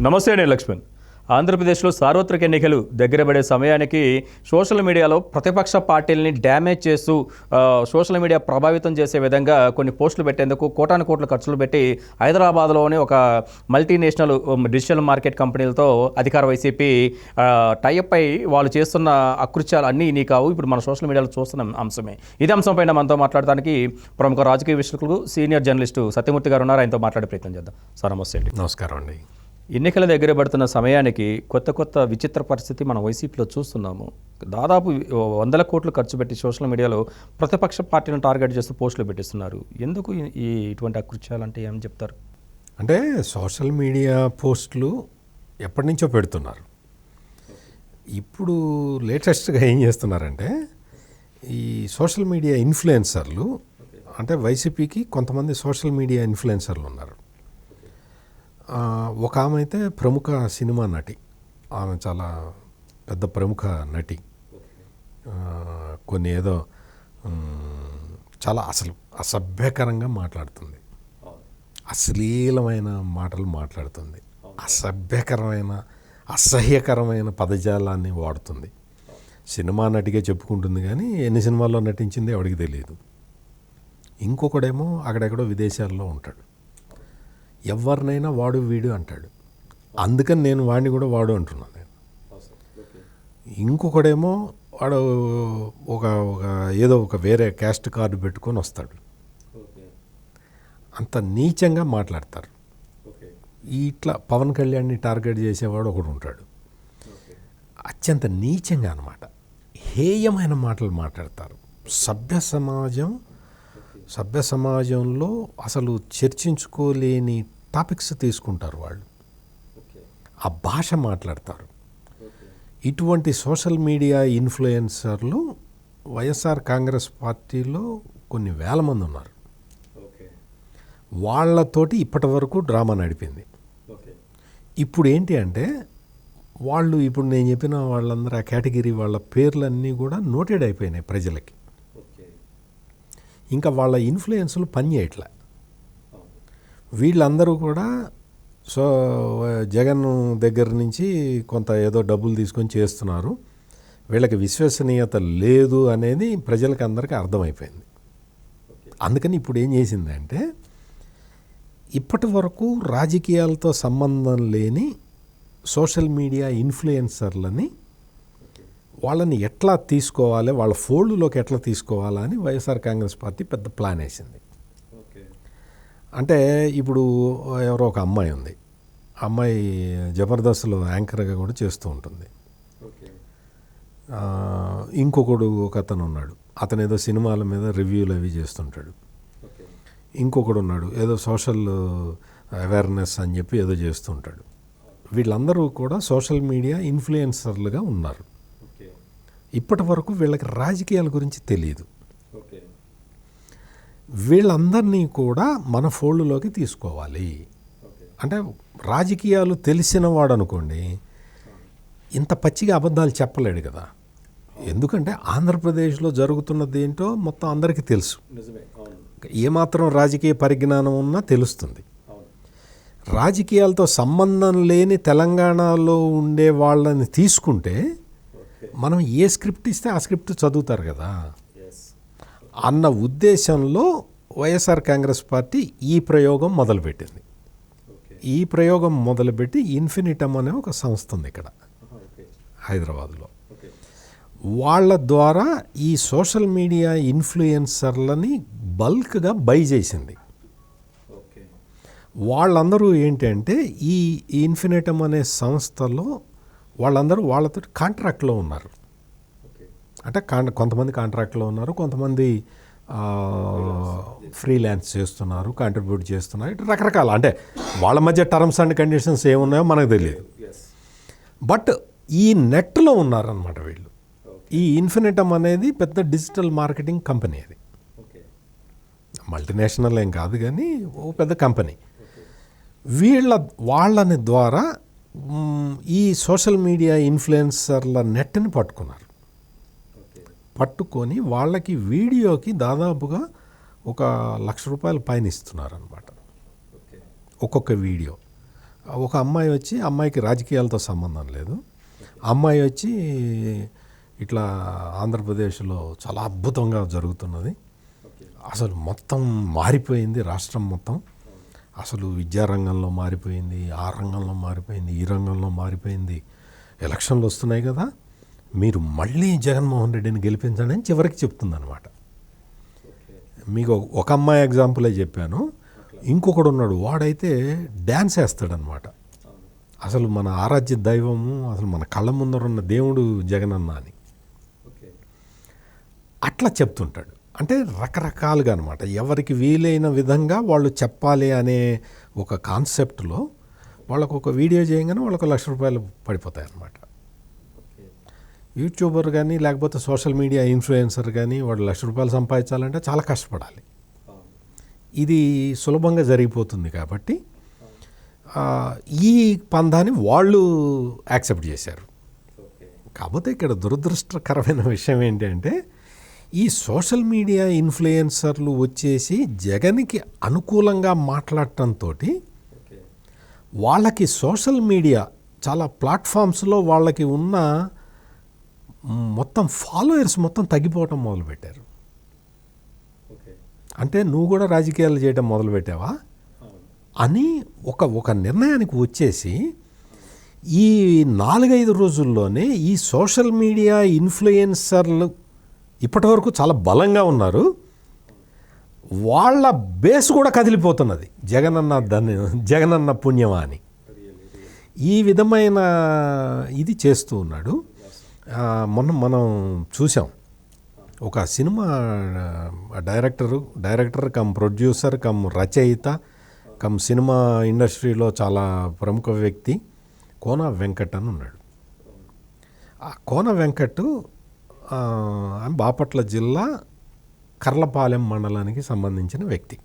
నమస్తే అండి లక్ష్మణ్. ఆంధ్రప్రదేశ్లో సార్వత్రిక ఎన్నికలు దగ్గర పడే సమయానికి సోషల్ మీడియాలో ప్రతిపక్ష పార్టీలని డ్యామేజ్ చేస్తూ సోషల్ మీడియా ప్రభావితం చేసే విధంగా కొన్ని పోస్టులు పెట్టేందుకు కోటాను కోట్ల ఖర్చులు పెట్టి హైదరాబాద్లోని ఒక మల్టీనేషనల్ డిజిటల్ మార్కెట్ కంపెనీలతో అధికార వైసీపీ టైఅప్ అయి వాళ్ళు చేస్తున్న అకృత్యాలు అన్నీ ఇన్ని కావు. ఇప్పుడు మన సోషల్ మీడియాలో చూస్తున్న అంశమే. ఇదే అంశంపైన మనతో మాట్లాడడానికి ప్రముఖ రాజకీయ విశ్లేషకులు సీనియర్ జర్నలిస్టు సత్యమూర్తి గారు ఉన్నారు. ఆయనతో మాట్లాడే ప్రయత్నం చేద్దాం. సార్ నమస్తే అండి. నమస్కారం అండి. ఎన్నికల దగ్గర పడుతున్న సమయానికి కొత్త విచిత్ర పరిస్థితి మనం వైసీపీలో చూస్తున్నాము. దాదాపు 100 కోట్లు ఖర్చు పెట్టి సోషల్ మీడియాలో ప్రతిపక్ష పార్టీలను టార్గెట్ చేస్తూ పోస్టులు పెట్టిస్తున్నారు. ఎందుకు ఇటువంటి అకృత్యాలు అంటే ఏం చెప్తారు? అంటే సోషల్ మీడియా పోస్టులు ఎప్పటి నుంచో పెడుతున్నారు. ఇప్పుడు లేటెస్ట్గా ఏం చేస్తున్నారంటే ఈ సోషల్ మీడియా ఇన్ఫ్లుయెన్సర్లు, అంటే వైసీపీకి కొంతమంది సోషల్ మీడియా ఇన్ఫ్లుయెన్సర్లు ఉన్నారు. ఒక ఆమె అయితే ప్రముఖ సినిమా నటి, ఆమె చాలా పెద్ద ప్రముఖ నటి. కొన్ని ఏదో చాలా అసభ్యకరంగా మాట్లాడుతుంది, అశ్లీలమైన మాటలు మాట్లాడుతుంది, అసహ్యకరమైన పదజాలాన్ని వాడుతుంది. సినిమా నటిగా చెప్పుకుంటుంది కానీ ఎన్ని సినిమాల్లో నటించింది ఎవరికి తెలియదు. ఇంకొకడేమో అక్కడెక్కడో విదేశాల్లో ఉంటాడు, ఎవరినైనా వాడు వీడు అంటాడు, అందుకని నేను వాడిని కూడా వాడు అంటున్నాను నేను. ఇంకొకడేమో వాడు ఏదో ఒక వేరే క్యాస్ట్ కార్డు పెట్టుకొని వస్తాడు, అంత నీచంగా మాట్లాడతారు. ఇట్లా పవన్ కళ్యాణ్ని టార్గెట్ చేసేవాడు ఒకడు ఉంటాడు, అత్యంత నీచంగా అన్నమాట, హేయమైన మాటలు మాట్లాడతారు. సభ్య సమాజంలో అసలు చర్చించుకోలేని టాపిక్స్ తీసుకుంటారు వాళ్ళు, ఆ భాష మాట్లాడతారు. ఇటువంటి సోషల్ మీడియా ఇన్ఫ్లుయెన్సర్లు వైఎస్ఆర్ కాంగ్రెస్ పార్టీలో కొన్ని వేల మంది ఉన్నారు. వాళ్ళతోటి ఇప్పటి వరకు డ్రామా నడిపింది. ఇప్పుడు ఏంటి అంటే వాళ్ళు, ఇప్పుడు నేను చెప్పిన వాళ్ళందరూ ఆ కేటగిరీ వాళ్ళ పేర్లన్నీ కూడా నోటెడ్ అయిపోయినాయి ప్రజలకి. ఇంకా వాళ్ళ ఇన్ఫ్లుయెన్స్లు పనిచేయట్లే. వీళ్ళందరూ కూడా జగన్ దగ్గర నుంచి కొంత ఏదో డబ్బులు తీసుకొని చేస్తున్నారు, వీళ్ళకి విశ్వసనీయత లేదు అనేది ప్రజలకు అందరికీ అర్థమైపోయింది. అందుకని ఇప్పుడు ఏం చేసిందంటే ఇప్పటి వరకు రాజకీయాలతో సంబంధం లేని సోషల్ మీడియా ఇన్ఫ్లుయెన్సర్లని వాళ్ళని ఎట్లా తీసుకోవాలి, వాళ్ళ ఫోల్డ్లోకి ఎట్లా తీసుకోవాలని వైఎస్ఆర్ కాంగ్రెస్ పార్టీ పెద్ద ప్లాన్ వేసింది. అంటే ఇప్పుడు ఎవరో ఒక అమ్మాయి ఉంది, అమ్మాయి జబర్దస్త్లో యాంకర్గా కూడా చేస్తూ ఉంటుంది. ఇంకొకడు ఒక అతను ఉన్నాడు, అతను ఏదో సినిమాల మీద రివ్యూలు అవి చేస్తుంటాడు. ఇంకొకడు ఉన్నాడు, ఏదో సోషల్ అవేర్నెస్ అని చెప్పి ఏదో చేస్తుంటాడు. వీళ్ళందరూ కూడా సోషల్ మీడియా ఇన్ఫ్లుయెన్సర్లుగా ఉన్నారు. ఇప్పటి వరకు వీళ్ళకి రాజకీయాల గురించి తెలియదు. వీళ్ళందరినీ కూడా మన ఫోల్డ్లోకి తీసుకోవాలి. అంటే రాజకీయాలు తెలిసిన వాడు అనుకోండి ఇంత పచ్చిగా అబద్ధాలు చెప్పలేడు కదా, ఎందుకంటే ఆంధ్రప్రదేశ్లో జరుగుతున్నది ఏంటో మొత్తం అందరికీ తెలుసు. ఏమాత్రం రాజకీయ పరిజ్ఞానం ఉన్నా తెలుస్తుంది. రాజకీయాలతో సంబంధం లేని తెలంగాణలో ఉండే వాళ్ళని తీసుకుంటే మనం ఏ స్క్రిప్ట్ ఇస్తే ఆ స్క్రిప్ట్ చదువుతారు కదా అన్న ఉద్దేశంలో వైఎస్ఆర్ కాంగ్రెస్ పార్టీ ఈ ప్రయోగం మొదలుపెట్టింది. ఈ ప్రయోగం మొదలుపెట్టి ఇన్ఫినిటమ్ అనే ఒక సంస్థ ఉంది ఇక్కడ హైదరాబాద్లో. వాళ్ళ ద్వారా ఈ సోషల్ మీడియా ఇన్ఫ్లుయెన్సర్లని బల్క్గా బై చేసింది. వాళ్ళందరూ ఏంటంటే ఈ ఇన్ఫినిటమ్ అనే సంస్థలో వాళ్ళందరూ వాళ్ళతో కాంట్రాక్ట్లో ఉన్నారు. అంటే కొంతమంది కాంట్రాక్ట్లో ఉన్నారు, కొంతమంది ఫ్రీలాన్స్ చేస్తున్నారు, కాంట్రిబ్యూట్ చేస్తున్నారు, ఇటు రకరకాల, అంటే వాళ్ళ మధ్య టర్మ్స్ అండ్ కండిషన్స్ ఏమున్నాయో మనకు తెలియదు. బట్ ఈ నెట్లో ఉన్నారన్నమాట వీళ్ళు. ఈ ఇన్ఫినిటమ్ అనేది పెద్ద డిజిటల్ మార్కెటింగ్ కంపెనీ, అది మల్టీనేషనల్ ఏం కాదు కానీ ఓ పెద్ద కంపెనీ. వాళ్ళని ద్వారా ఈ సోషల్ మీడియా ఇన్ఫ్లుయెన్సర్ల నెట్ని పట్టుకున్నారు. పట్టుకొని వాళ్ళకి వీడియోకి దాదాపుగా ఒక ₹1,00,000 పైన ఇస్తున్నారు అన్నమాట ఒక్కొక్క వీడియో. ఒక అమ్మాయి వచ్చి, అమ్మాయికి రాజకీయాలతో సంబంధం లేదు, అమ్మాయి వచ్చి ఇట్లా ఆంధ్రప్రదేశ్లో చాలా అద్భుతంగా జరుగుతున్నది, అసలు మొత్తం మారిపోయింది రాష్ట్రం మొత్తం, అసలు విద్యారంగంలో మారిపోయింది, ఆ రంగంలో మారిపోయింది, ఈ రంగంలో మారిపోయింది, ఎలక్షన్లు వస్తున్నాయి కదా, మీరు మళ్ళీ జగన్మోహన్ రెడ్డిని గెలిపించండి అని చివరికి చెప్తుందన్నమాట. మీకు ఒక అమ్మాయి ఎగ్జాంపులే చెప్పాను. ఇంకొకడు ఉన్నాడు, వాడైతే డ్యాన్స్ వేస్తాడనమాట. అసలు మన ఆరాధ్య దైవము, అసలు మన కళ్ళ ముందరున్న దేవుడు జగనన్న అని అట్లా చెప్తుంటాడు. అంటే రకరకాలుగా అనమాట, ఎవరికి వీలైన విధంగా వాళ్ళు చెప్పాలి అనే ఒక కాన్సెప్ట్లో వాళ్ళకు ఒక వీడియో చేయగానే వాళ్ళకు ₹1,00,000 పడిపోతాయి అన్నమాట. యూట్యూబర్ కానీ లేకపోతే సోషల్ మీడియా ఇన్ఫ్లుయెన్సర్ కానీ వాడు ₹1,00,000 సంపాదించాలంటే చాలా కష్టపడాలి. ఇది సులభంగా జరిగిపోతుంది కాబట్టి ఈ పందాన్ని వాళ్ళు యాక్సెప్ట్ చేశారు. కాకపోతే ఇక్కడ దురదృష్టకరమైన విషయం ఏంటంటే ఈ సోషల్ మీడియా ఇన్ఫ్లుయెన్సర్లు వచ్చేసి జగన్కి అనుకూలంగా మాట్లాడటంతో వాళ్ళకి సోషల్ మీడియా చాలా ప్లాట్ఫామ్స్లో వాళ్ళకి ఉన్న మొత్తం ఫాలోయర్స్ మొత్తం తగ్గిపోవటం మొదలుపెట్టారు. అంటే నువ్వు కూడా రాజకీయాలు చేయడం మొదలుపెట్టావా అని ఒక నిర్ణయానికి వచ్చేసి ఈ 4-5 రోజుల్లోనే ఈ సోషల్ మీడియా ఇన్ఫ్లుయెన్సర్లు ఇప్పటివరకు చాలా బలంగా ఉన్నారు, వాళ్ళ బేస్ కూడా కదిలిపోతున్నది జగనన్న పుణ్యమా అని ఈ విధమైన ఇది చేస్తూ ఉన్నాడు. మొన్న మనం చూసాం, ఒక cinema director come producer come రచయిత కమ్ సినిమా ఇండస్ట్రీలో చాలా ప్రముఖ వ్యక్తి కోన వెంకట్ అని ఉన్నాడు. ఆ కోన వెంకట్ బాపట్ల జిల్లా కర్లపాలెం మండలానికి సంబంధించిన వ్యక్తి.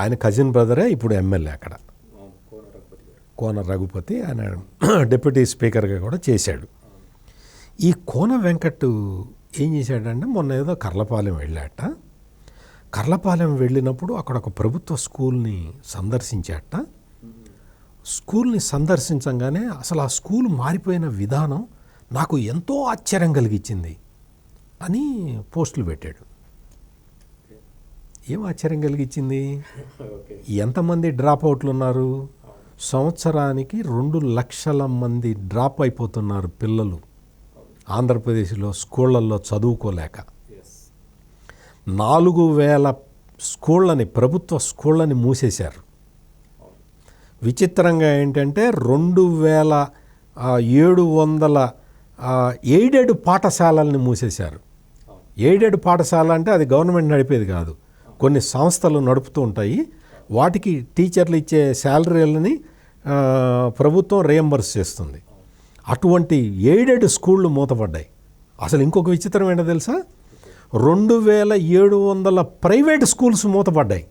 ఆయన కజిన్ బ్రదరే ఇప్పుడు ఎమ్మెల్యే అక్కడ, కోన రఘుపతి. ఆయన డిప్యూటీ స్పీకర్గా కూడా చేశాడు. ఈ కోన వెంకట్ ఏం చేశాడంటే మొన్న ఏదో కర్లపాలెం వెళ్ళాట. కర్లపాలెం వెళ్ళినప్పుడు అక్కడ ఒక ప్రభుత్వ స్కూల్ని సందర్శించాట. స్కూల్ని సందర్శించగానే అసలు ఆ స్కూల్ మారిపోయిన విధానం నాకు ఎంతో ఆశ్చర్యం కలిగించింది అని పోస్టులు పెట్టాడు. ఏం ఆశ్చర్యం కలిగించింది? ఎంతమంది డ్రాప్ అవుట్లు ఉన్నారు? సంవత్సరానికి 2 లక్షల మంది డ్రాప్ అయిపోతున్నారు పిల్లలు ఆంధ్రప్రదేశ్లో స్కూళ్ళల్లో చదువుకోలేక. 4,000 స్కూళ్ళని, ప్రభుత్వ స్కూళ్ళని మూసేశారు. విచిత్రంగా ఏంటంటే 2,700 ఎయిడెడ్ పాఠశాలల్ని మూసేశారు. ఎయిడెడ్ పాఠశాల అంటే అది గవర్నమెంట్ నడిపేది కాదు, కొన్ని సంస్థలు నడుపుతూ ఉంటాయి. వాటికి టీచర్లు ఇచ్చే శాలరీలని ప్రభుత్వం రియంబర్స్ చేస్తుంది. అటువంటి ఎయిడెడ్ స్కూళ్ళు మూతపడ్డాయి. అసలు ఇంకొక విచిత్రం ఏంటో తెలుసా? 2,700 ప్రైవేట్ స్కూల్స్ మూతపడ్డాయి.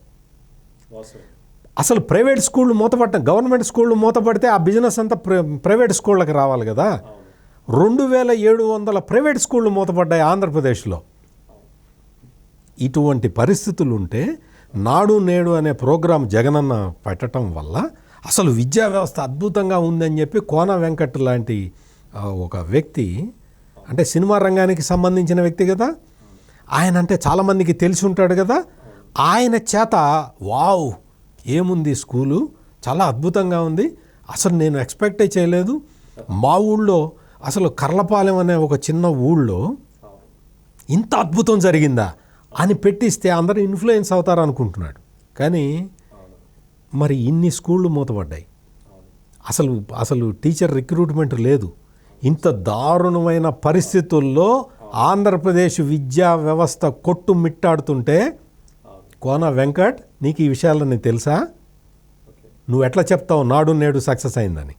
అసలు ప్రైవేట్ స్కూళ్ళు మూతపడ్డాయి. గవర్నమెంట్ స్కూళ్ళు మూతపడితే ఆ బిజినెస్ అంతా ప్రైవేట్ స్కూళ్ళకి రావాలి కదా. 2,700 ప్రైవేట్ స్కూళ్ళు మూతపడ్డాయి ఆంధ్రప్రదేశ్లో. ఇటువంటి పరిస్థితులు ఉంటే నాడు నేడు అనే ప్రోగ్రాం జగనన్న పెట్టడం వల్ల అసలు విద్యా వ్యవస్థ అద్భుతంగా ఉందని చెప్పి కోన వెంకట్ లాంటి ఒక వ్యక్తి, అంటే సినిమా రంగానికి సంబంధించిన వ్యక్తి కదా, ఆయన అంటే చాలామందికి తెలిసి ఉంటాడు కదా, ఆయన చేత వావ్ ఏముంది స్కూలు, చాలా అద్భుతంగా ఉంది, అసలు నేను ఎక్స్పెక్టే చేయలేదు, మా ఊళ్ళో అసలు కర్లపాలెం అనే ఒక చిన్న ఊళ్ళో ఇంత అద్భుతం జరిగిందా అని పెట్టిస్తే అందరూ ఇన్ఫ్లుయెన్స్ అవుతారు అనుకుంటున్నాడు. కానీ మరి ఇన్ని స్కూళ్ళు మూతపడ్డాయి. అసలు టీచర్ రిక్రూట్మెంట్ లేదు. ఇంత దారుణమైన పరిస్థితుల్లో ఆంధ్రప్రదేశ్ విద్యా వ్యవస్థ కొట్టుమిట్టాడుతుంటే కోన వెంకట్, నీకు ఈ విషయాలన్నీ తెలుసా? నువ్వు ఎట్లా చెప్తావు నాడు నేడు సక్సెస్ అయిందని?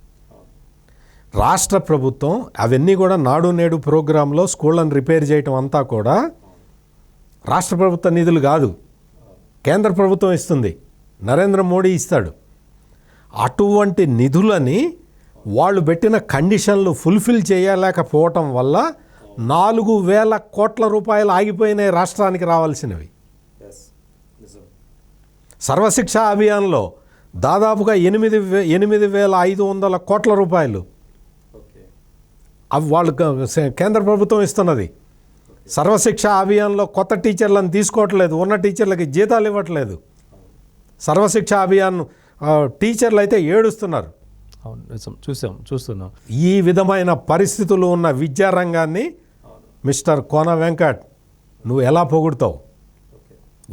రాష్ట్ర ప్రభుత్వం అవన్నీ కూడా నాడు నేడు ప్రోగ్రాంలో స్కూళ్ళను రిపేర్ చేయటం అంతా కూడా రాష్ట్ర ప్రభుత్వ నిధులు కాదు, కేంద్ర ప్రభుత్వం ఇస్తుంది, నరేంద్ర మోడీ ఇస్తాడు. అటువంటి నిధులని వాళ్ళు పెట్టిన కండిషన్లు ఫుల్ఫిల్ చేయలేకపోవటం వల్ల 4,000 కోట్ల రూపాయలు ఆగిపోయినాయి రాష్ట్రానికి రావాల్సినవి. సర్వశిక్ష అభియాన్లో దాదాపుగా 8,500 కోట్ల రూపాయలు అవి వాళ్ళు కేంద్ర ప్రభుత్వం ఇస్తున్నది. సర్వశిక్ష అభియాన్లో కొత్త టీచర్లను తీసుకోవట్లేదు, ఉన్న టీచర్లకి జీతాలు ఇవ్వట్లేదు. సర్వశిక్ష అభియాన్ టీచర్లు అయితే ఏడుస్తున్నారు. అవును, నిజం, చూస్తున్నాం. ఈ విధమైన పరిస్థితులు ఉన్న విద్యారంగాన్ని మిస్టర్ కోన వెంకట్ నువ్వు ఎలా పొగుడుతావు?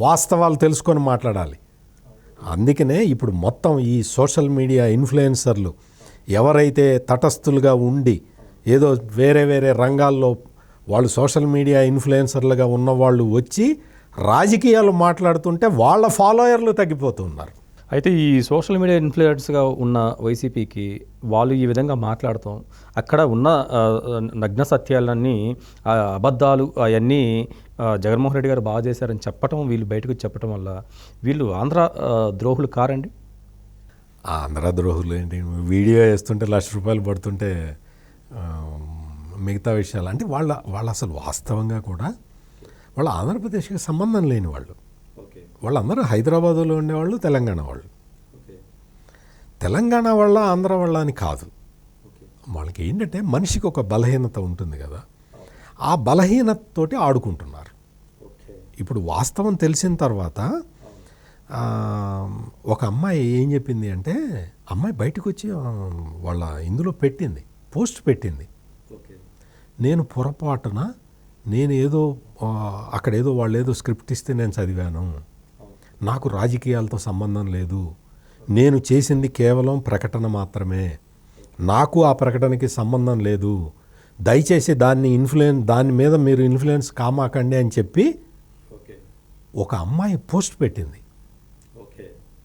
వాస్తవాలు తెలుసుకొని మాట్లాడాలి. అందుకనే ఇప్పుడు మొత్తం ఈ సోషల్ మీడియా ఇన్ఫ్లుయెన్సర్లు ఎవరైతే తటస్థులుగా ఉండి ఏదో వేరే వేరే రంగాల్లో వాళ్ళు సోషల్ మీడియా ఇన్ఫ్లుయెన్సర్లుగా ఉన్నవాళ్ళు వచ్చి రాజకీయాలు మాట్లాడుతుంటే వాళ్ళ ఫాలోయర్లు తగ్గిపోతున్నారు. అయితే ఈ సోషల్ మీడియా ఇన్ఫ్లుయెన్స్గా ఉన్న వైసీపీకి వాళ్ళు ఈ విధంగా మాట్లాడతాం, అక్కడ ఉన్న నగ్న సత్యాలన్నీ అబద్ధాలు అవన్నీ జగన్మోహన్ రెడ్డి గారు బాగా చేశారని చెప్పటం, వీళ్ళు బయటకు చెప్పటం వల్ల వీళ్ళు ఆంధ్ర ద్రోహులు కారండి? ఆంధ్ర ద్రోహులు ఏంటి? వీడియో వేస్తుంటే ₹1,00,000 పడుతుంటే మిగతా విషయాలు అంటే వాళ్ళ అసలు వాస్తవంగా కూడా వాళ్ళ ఆంధ్రప్రదేశ్కి సంబంధం లేని వాళ్ళు. వాళ్ళందరూ హైదరాబాదులో ఉండేవాళ్ళు, తెలంగాణ వాళ్ళు. తెలంగాణ వాళ్ళ ఆంధ్ర వాళ్ళ అని కాదు. వాళ్ళకి ఏంటంటే మనిషికి ఒక బలహీనత ఉంటుంది కదా, ఆ బలహీనతతోటి ఆడుకుంటున్నారు. ఇప్పుడు వాస్తవం తెలిసిన తర్వాత ఒక అమ్మాయి ఏం చెప్పింది అంటే, అమ్మాయి బయటకు వచ్చి వాళ్ళ ఇందులో పెట్టింది, పోస్ట్ పెట్టింది. నేను పొరపాటున నేనేదో అక్కడేదో వాళ్ళు ఏదో స్క్రిప్ట్ ఇస్తే నేను చదివాను, నాకు రాజకీయాలతో సంబంధం లేదు, నేను చేసింది కేవలం ప్రకటన మాత్రమే, నాకు ఆ ప్రకటనకి సంబంధం లేదు, దయచేసి దాని మీద మీరు ఇన్ఫ్లుయెన్స్ కామాకండి అని చెప్పి ఒక అమ్మాయి పోస్ట్ పెట్టింది.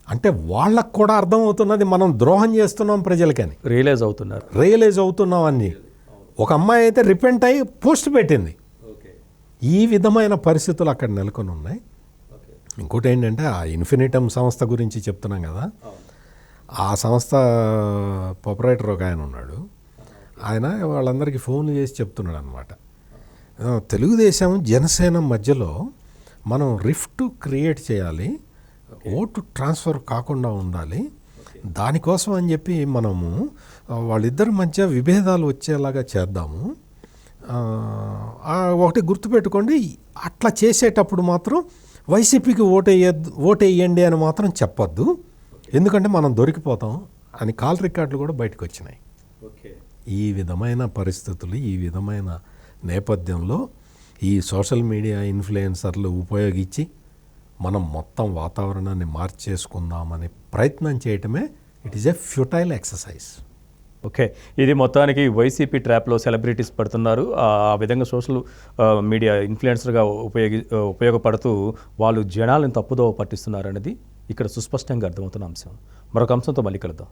అంటే వాళ్ళకు కూడా అర్థమవుతున్నది మనం ద్రోహం చేస్తున్నాం ప్రజలకని, రియలైజ్ అవుతున్నాం అని. ఒక అమ్మాయి అయితే రిపెంట్ అయ్యి పోస్ట్ పెట్టింది. ఈ విధమైన పరిస్థితులు అక్కడ నెలకొని ఉన్నాయి. ఇంకోటి ఏంటంటే ఆ ఇన్ఫినిటమ్ సంస్థ గురించి చెప్తున్నాం కదా, ఆ సంస్థ ప్రొపరైటర్ ఒక ఆయన ఉన్నాడు. ఆయన వాళ్ళందరికీ ఫోన్లు చేసి చెప్తున్నాడు అనమాట, తెలుగుదేశం జనసేన మధ్యలో మనం రిఫ్ట్ క్రియేట్ చేయాలి, ఓటు ట్రాన్స్ఫర్ కాకుండా ఉండాలి, దానికోసం అని చెప్పి మనము వాళ్ళిద్దరి మధ్య విభేదాలు వచ్చేలాగా చేద్దాము. ఒకటి గుర్తుపెట్టుకోండి, అట్లా చేసేటప్పుడు మాత్రం వైసీపీకి ఓటేయండి అని మాత్రం చెప్పొద్దు, ఎందుకంటే మనం దొరికిపోతాం అని కాల్ రికార్డులు కూడా బయటకు వచ్చినాయి. ఈ విధమైన పరిస్థితులు, ఈ విధమైన నేపథ్యంలో ఈ సోషల్ మీడియా ఇన్ఫ్లుయెన్సర్లు ఉపయోగించి మనం మొత్తం వాతావరణాన్ని మార్చేసుకుందామని ప్రయత్నం చేయటమే it is a futile exercise. Okay, ఇది మొత్తానికి వైసీపీ ట్రాప్లో సెలబ్రిటీస్ పడుతున్నారు. ఆ విధంగా సోషల్ మీడియా ఇన్ఫ్లుయెన్సర్గా ఉపయోగపడుతూ వాళ్ళు జనాలను తప్పుదోవ పట్టిస్తున్నారు అనేది ఇక్కడ సుస్పష్టంగా అర్థమవుతున్న అంశం. మరొక అంశంతో మళ్ళీ కలుద్దాం.